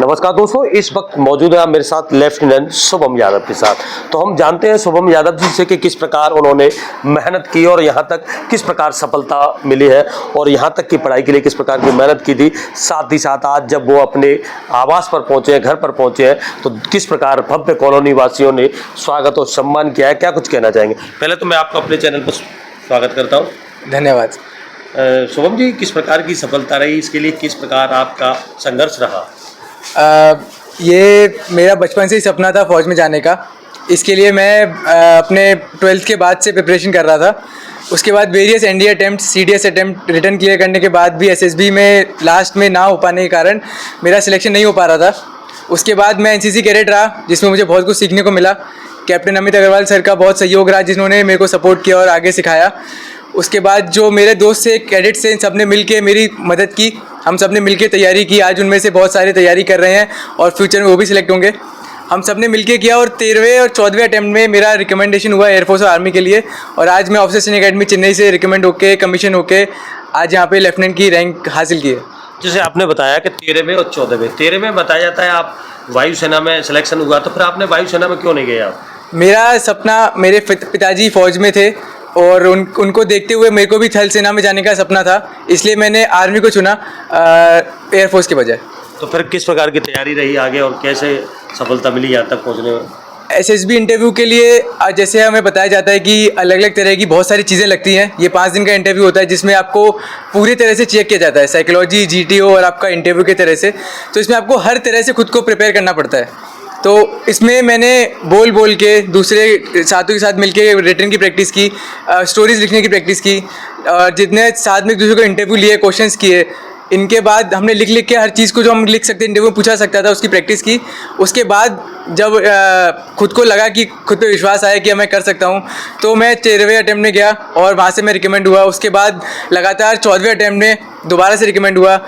नमस्कार दोस्तों, इस वक्त मौजूद है मेरे साथ लेफ्टिनेंट शुभम यादव के साथ। तो हम जानते हैं शुभम यादव जी से कि किस प्रकार उन्होंने मेहनत की और यहाँ तक किस प्रकार सफलता मिली है और यहाँ तक की पढ़ाई के लिए किस प्रकार की मेहनत की थी। साथ ही साथ आज जब वो अपने आवास पर पहुँचे हैं, घर पर पहुँचे हैं, तो किस प्रकार भव्य कॉलोनी वासियों ने स्वागत और सम्मान किया है, क्या कुछ कहना चाहेंगे। पहले तो मैं आपको अपने चैनल पर स्वागत करता हूँ। धन्यवाद। शुभम जी, किस प्रकार की सफलता रही, इसके लिए किस प्रकार आपका संघर्ष रहा। ये मेरा बचपन से ही सपना था फौज में जाने का। इसके लिए मैं अपने 12th के बाद से प्रिपरेशन कर रहा था। उसके बाद various NDA attempt, CDS attempt return clear करने के बाद भी एसएसबी में लास्ट में ना हो पाने के कारण मेरा सिलेक्शन नहीं हो पा रहा था। उसके बाद मैं एनसीसी कैडेट रहा, जिसमें मुझे बहुत कुछ सीखने को मिला। कैप्टन अमित अग्रवाल सर का बहुत सहयोग रहा, जिन्होंने मेरे को सपोर्ट किया और आगे सिखाया। उसके बाद जो मेरे दोस्त से, कैडेट्स से, सब ने मिल के मेरी मदद की। हम सब ने मिल के तैयारी की। आज उनमें से बहुत सारे तैयारी कर रहे हैं और फ्यूचर में वो भी सिलेक्ट होंगे। हम सब ने मिल के किया और 13वें और 14वें अटैम्प्ट में मेरा रिकमेंडेशन हुआ एयरफोर्स और आर्मी के लिए। और आज मैं ऑफिसर ट्रेनिंग अकेडमी चेन्नई से रिकमेंड होकर, कमीशन होकर आज यहाँ पे लेफ्टिनेंट की रैंक हासिल की है। जैसे आपने बताया कि 13वें और 14वें, 13वें बताया जाता है आप वायुसेना में सिलेक्शन हुआ, तो फिर आपने वायुसेना में क्यों नहीं गए आप। मेरा सपना, मेरे पिताजी फौज में थे और उनको देखते हुए मेरे को भी थल सेना में जाने का सपना था, इसलिए मैंने आर्मी को चुना एयरफोर्स के बजाय। तो फिर किस प्रकार की तैयारी रही आगे और कैसे सफलता मिली यहाँ तक पहुँचने में। एसएसबी इंटरव्यू के लिए जैसे हमें बताया जाता है कि अलग अलग तरह की बहुत सारी चीज़ें लगती हैं। ये 5 दिन का इंटरव्यू होता है, जिसमें आपको पूरी तरह से चेक किया जाता है, साइकोलॉजी, जीटीओ और आपका इंटरव्यू के तरह से। तो इसमें आपको हर तरह से खुद को प्रिपेयर करना पड़ता है। तो इसमें मैंने बोल के दूसरे साथियों के साथ मिलके रिटन की प्रैक्टिस की, स्टोरीज लिखने की प्रैक्टिस की, और जितने साथ में एक दूसरे को इंटरव्यू लिए, क्वेश्चंस किए। इनके बाद हमने लिख के हर चीज़ को जो हम लिख सकते इंटरव्यू में पूछा सकता था, उसकी प्रैक्टिस की। उसके बाद जब खुद को लगा कि खुद पे विश्वास आया कि मैं कर सकता हूँ, तो मैं 13वें अटैम्प्ट में गया और वहाँ से मैं रिकमेंड हुआ। उसके बाद लगातार 14वें अटैम्प्ट में दोबारा से रिकमेंड हुआ।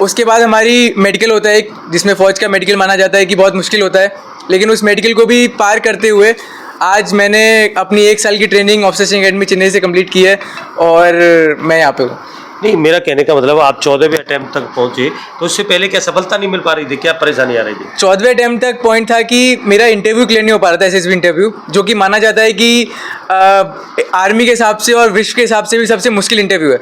उसके बाद हमारी मेडिकल होता है एक, जिसमें फ़ौज का मेडिकल माना जाता है कि बहुत मुश्किल होता है, लेकिन उस मेडिकल को भी पार करते हुए आज मैंने अपनी 1 साल की training officer training academy Chennai से कंप्लीट की है और मैं यहाँ पे हूँ। नहीं, मेरा कहने का मतलब आप 14वें अटैम्प्ट तक पहुँचे, तो उससे पहले क्या सफलता नहीं मिल पा रही थी, क्या परेशानी आ रही थी। 14वें अटैम्प्ट तक पॉइंट था कि मेरा इंटरव्यू क्लियर नहीं हो पा रहा था, एसएसबी इंटरव्यू, जो कि माना जाता है कि आर्मी के हिसाब से और विश्व के हिसाब से भी सबसे मुश्किल इंटरव्यू है।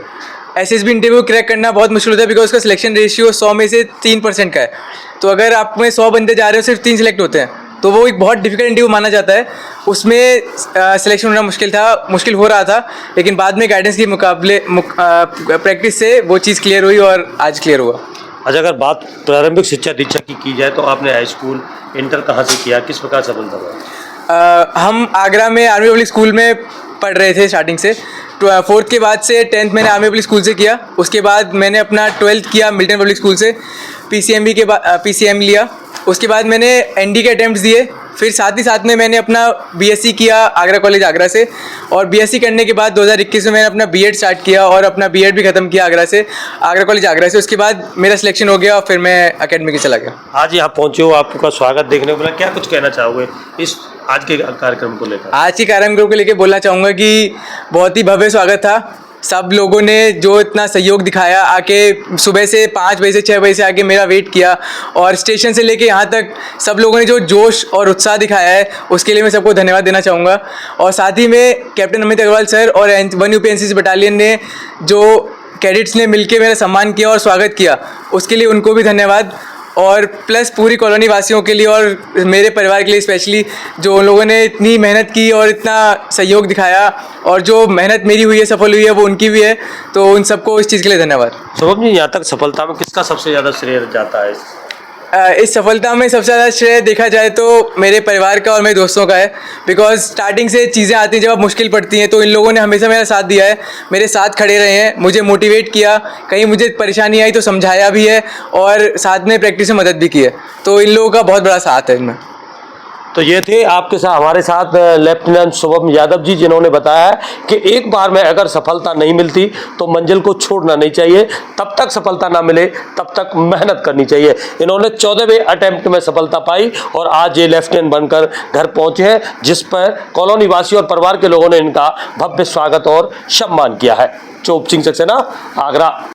एसएसबी इंटरव्यू क्रैक करना बहुत मुश्किल होता है, बिकॉज उसका सिलेक्शन रेशियो 100 में से 3% का है। तो अगर आप में 100 बंदे जा रहे हो, सिर्फ 3 सिलेक्ट होते हैं, तो वो एक बहुत डिफिकल्ट इंटरव्यू माना जाता है। उसमें सिलेक्शन होना मुश्किल हो रहा था, लेकिन बाद में गाइडेंस के मुकाबले प्रैक्टिस से वो चीज़ क्लियर हुई और आज क्लियर हुआ। अच्छा, अगर बात प्रारंभिक शिक्षा दीक्षा की जाए, तो आपने हाई स्कूल, इंटर कहाँ से किया, किस प्रकार सफलता हुआ। हम आगरा में आर्मी पब्लिक स्कूल में पढ़ रहे थे स्टार्टिंग से। 4th के बाद से 10th मैंने आर्मी पब्लिक स्कूल से किया। उसके बाद मैंने अपना 12th किया मिल्टन पब्लिक स्कूल से। पीसीएमबी के बाद पीसीएम लिया। उसके बाद मैंने एनडी के अटैम्प्ट्स दिए। फिर साथ ही साथ में मैंने अपना बीएससी किया आगरा कॉलेज आगरा से, और बीएससी करने के बाद 2021 में मैंने अपना बीएड स्टार्ट किया और अपना बीएड भी ख़त्म किया आगरा से, आगरा कॉलेज आगरा से। उसके बाद मेरा सिलेक्शन हो गया और फिर मैं अकेडमी के चला गया। आज यहाँ पहुँचे हो, आपका स्वागत देखने को मिला, क्या कुछ कहना चाहोगे इस आज के कार्यक्रम को लेकर। आज के कार्यक्रम को लेकर बोलना चाहूँगा कि बहुत ही भव्य स्वागत था। सब लोगों ने जो इतना सहयोग दिखाया, आके सुबह से 5 बजे से 6 बजे से आके मेरा वेट किया, और स्टेशन से लेके यहाँ तक सब लोगों ने जो जोश और उत्साह दिखाया है, उसके लिए मैं सबको धन्यवाद देना चाहूँगा। और साथ ही में कैप्टन अमित अग्रवाल सर और 1 यूपी एनसीसी बटालियन ने, जो कैडेट्स ने मिलके मेरा सम्मान किया और स्वागत किया, उसके लिए उनको भी धन्यवाद। और प्लस पूरी कॉलोनी वासियों के लिए और मेरे परिवार के लिए स्पेशली, जो उन लोगों ने इतनी मेहनत की और इतना सहयोग दिखाया, और जो मेहनत मेरी हुई है, सफल हुई है, वो उनकी भी है। तो उन सबको इस चीज़ के लिए धन्यवाद। शुभम जी, यहाँ तक सफलता में किसका सबसे ज़्यादा श्रेय जाता है। इस सफलता में सबसे ज़्यादा श्रेय देखा जाए तो मेरे परिवार का और मेरे दोस्तों का है, बिकॉज स्टार्टिंग से चीज़ें आती हैं, जब आप मुश्किल पड़ती हैं, तो इन लोगों ने हमेशा मेरा साथ दिया है, मेरे साथ खड़े रहे हैं, मुझे मोटिवेट किया, कहीं मुझे परेशानी आई तो समझाया भी है, और साथ में प्रैक्टिस में मदद भी की है। तो इन लोगों का बहुत बड़ा साथ है इनमें। तो ये थे आपके साथ हमारे साथ लेफ्टिनेंट शुभम यादव जी, जिन्होंने बताया कि एक बार में अगर सफलता नहीं मिलती तो मंजिल को छोड़ना नहीं चाहिए, तब तक सफलता ना मिले तब तक मेहनत करनी चाहिए। इन्होंने 14वें अटेम्प्ट में सफलता पाई और आज ये लेफ्टिनेंट बनकर घर पहुंचे हैं, जिस पर कॉलोनी वासी और परिवार के लोगों ने इनका भव्य स्वागत और सम्मान किया है। चोप सिंह सक्सेना, आगरा।